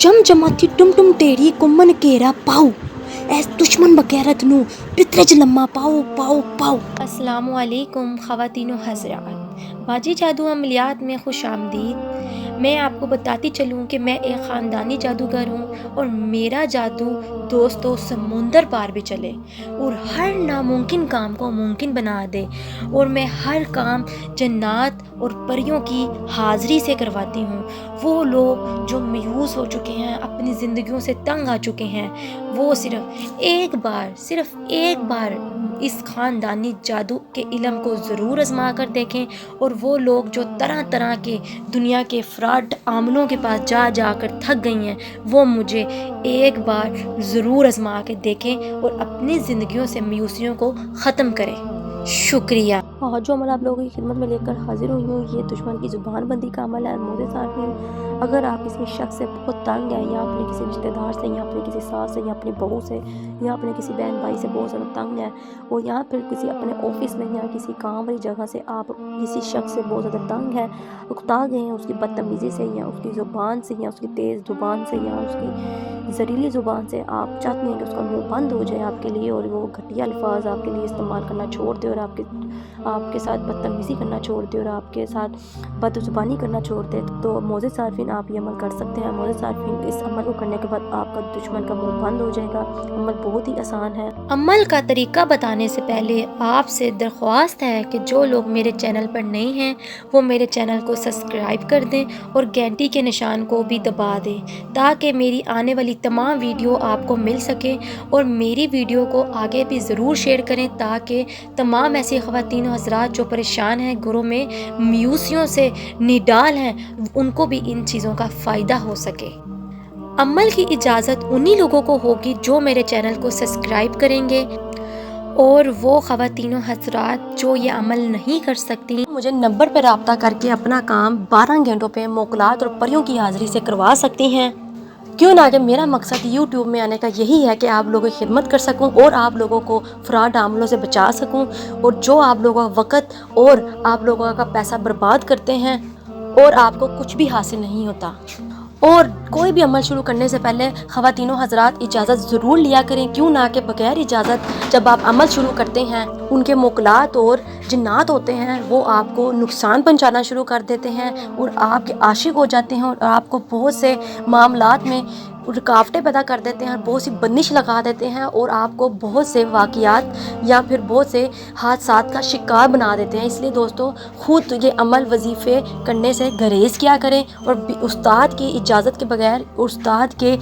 जम जमाती टुम टुम टेढ़ी कुम्मन केरा पाऊ ऐस दुश्मन बगैरत नू पितरज लम्मा पाओ पाओ पाओ। अस्सलामु अलैकुम ख़वातीनो हज़रात, बाजी जादू अमलियात में खुश आमदीद। मैं आपको बताती चलूँ कि मैं एक ख़ानदानी जादूगर हूँ और मेरा जादू दोस्तों समुंदर पार भी चले और हर नामुमकिन काम को मुमकिन बना दे। और मैं हर काम जन्नात और परियों की हाज़िरी से करवाती हूँ। वो लोग जो मायूस हो चुके हैं, अपनी ज़िंदगियों से तंग आ चुके हैं, वो सिर्फ़ एक बार इस ख़ानदानी जादू के इल्म को ज़रूर आज़मा कर देखें। और वो लोग जो तरह तरह के दुनिया के फ्रॉड आमलों के पास जा जा कर थक गई हैं, वो मुझे एक बार ज़रूर आज़मा के देखें और अपनी ज़िंदगियों से मायूसियों को ख़त्म करें। शुक्रिया। और जो अमल आप लोगों की खिदमत में लेकर हाजिर हुई हूँ, ये दुश्मन की ज़ुबान बंदी का अमल है। मोज़े सार्फिन, अगर आप किसी शख्स से बहुत तंग हैं या अपने किसी रिश्तेदार से या अपने किसी सास से या अपनी बहू से या अपने किसी बहन भाई से बहुत ज़्यादा तंग है, और या फिर किसी अपने ऑफिस में या किसी काम वाली जगह से आप किसी शख्स से बहुत ज़्यादा तंग हैं, उकता गए हैं उसकी बदतमीज़ी से या उसकी ज़ुबान से या उसकी तेज़ ज़ुबान से या उसकी ज़रीली ज़ुबान से, आप चाहते हैं कि उसका मुँह बंद हो जाए आपके लिए और वो घटिया अल्फाज आपके लिए इस्तेमाल करना छोड़ दे और आपके साथ बदतमीज़ी करना छोड़ दे और आपके साथ बदज़ुबानी करना छोड़ दे, तो मोज़े सार्फिन आप ये अमल कर सकते हैं। मोज़े सार्फिन, इस अमल को करने के बाद आपका दुश्मन का मुंह बंद हो जाएगा। अमल बहुत ही आसान है। अमल का तरीका बताने से पहले आपसे दरख्वास्त है कि जो लोग मेरे चैनल पर नए हैं वो मेरे चैनल को सब्सक्राइब कर दें और घंटी के निशान को भी दबा दें, ताकि मेरी आने वाली तमाम वीडियो आपको मिल सके। और मेरी वीडियो को आगे भी ज़रूर शेयर करें, ताकि तमाम ऐसी ख़वातीन हज़रात जो परेशान हैं, घरों में मायूसियों से निडाल हैं, उनको भी इन चीज़ों का फ़ायदा हो सके। अमल की इजाज़त उन्हीं लोगों को होगी जो मेरे चैनल को सब्सक्राइब करेंगे, और वो ख़वातीन हज़रात जो ये अमल नहीं कर सकती मुझे नंबर पर रब्ता करके अपना काम 12 घंटों पे मोकलात और परियों की हाज़िरी से करवा सकती हैं। क्यों ना, कि मेरा मकसद यूट्यूब में आने का यही है कि आप लोगों की खिदमत कर सकूं और आप लोगों को फ्रॉड आमलों से बचा सकूं। और जो आप लोगों का वक़्त और आप लोगों का पैसा बर्बाद करते हैं और आपको कुछ भी हासिल नहीं होता। और कोई भी अमल शुरू करने से पहले ख़वातीनों हज़रात इजाज़त ज़रूर लिया करें। क्यों ना, कि बग़ैर इजाज़त जब आप अमल शुरू करते हैं, उनके मोकलात और जिन्नात होते हैं वो आपको नुकसान पहुंचाना शुरू कर देते हैं और आपके आशिक हो जाते हैं और आपको बहुत से मामलात में रुकावटें पैदा कर देते हैं, बहुत सी बंदिश लगा देते हैं और आपको बहुत से वाक़ियात या फिर बहुत से हादसात का शिकार बना देते हैं। इसलिए दोस्तों, ख़ुद ये अमल वजीफ़े करने से गुरेज़ किया करें और उस्ताद की इजाज़त के बगैर, उस्ताद के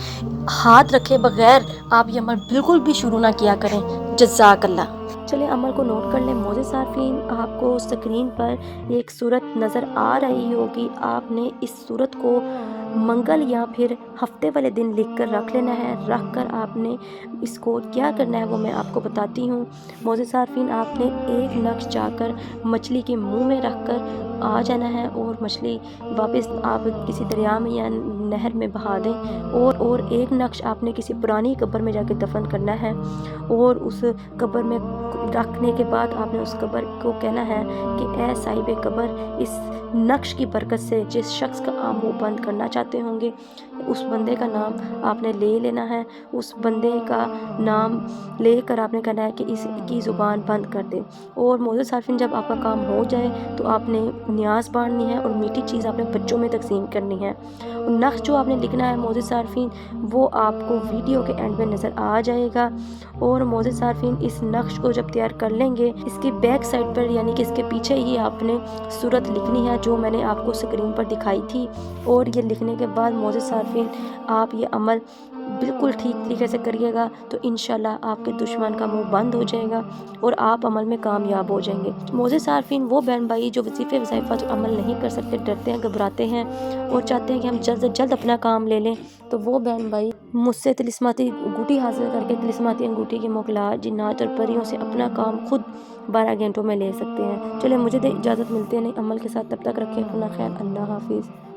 हाथ रखे बगैर आप ये अमल बिल्कुल भी शुरू ना किया करें। जज़ाकल्लाह। चलिए अमल को नोट कर लें। मोज़े सार्फिन, आपको स्क्रीन पर एक सूरत नज़र आ रही होगी। आपने इस सूरत को मंगल या फिर हफ्ते वाले दिन लिख कर रख लेना है। रख कर आपने इसको क्या करना है वो मैं आपको बताती हूँ। मोज़े सार्फिन, आपने एक नक्श जाकर मछली के मुंह में रख कर आ जाना है और मछली वापस आप किसी दरिया में या नहर में बहा दें। और एक नक्श आपने किसी पुरानी कब्र में जाकर दफन करना है और उस कब्र में रखने के बाद आपने उस कब्र को कहना है कि ए साहिब कब्र, इस नक्श की बरकत से जिस शख्स का आप मुँह बंद करना चाहते होंगे, उस बंदे का नाम आपने ले लेना है। उस बंदे का नाम लेकर आपने कहना है कि इसकी ज़ुबान बंद कर दे। और मोज़े सार्फिन, जब आपका काम हो जाए तो आपने न्याज बांटनी है और मीठी चीज़ आपने बच्चों में तकसीम करनी है। और नक्श जो आपने लिखना है मोज़े सार्फिन, वो आपको वीडियो के एंड में नज़र आ जाएगा। और मोज़े सार्फिन, इस नक्श को जब तैयार कर लेंगे, इसकी बैक साइड पर यानी कि इसके पीछे ही आपने सूरत लिखनी है जो मैंने आपको स्क्रीन पर दिखाई थी। और ये लिखने के बाद मोज़े सार्फिन, आप ये अमल बिल्कुल ठीक तरीके से करिएगा तो इंशाल्लाह आपके दुश्मन का मुंह बंद हो जाएगा और आप अमल में कामयाब हो जाएंगे। मोज़े सार्फिन, वो बहन भाई जो वजीफ़े वज़ाइफ़ा जो अमल नहीं कर सकते, डरते हैं, घबराते हैं और चाहते हैं कि हम जल्द से जल्द अपना काम ले लें, तो वो बहन भाई मुझसे तिलिस्माती अंगूठी हासिल करके तिलिस्माती अंगूठी के मोकलात, जिन्नात और परियों से अपना काम खुद 12 घंटों में ले सकते हैं। चलिए मुझे इजाज़त, मिलते हैं नए अमल के साथ। तब तक रखें अपना ख्याल। अल्लाह हाफिज़।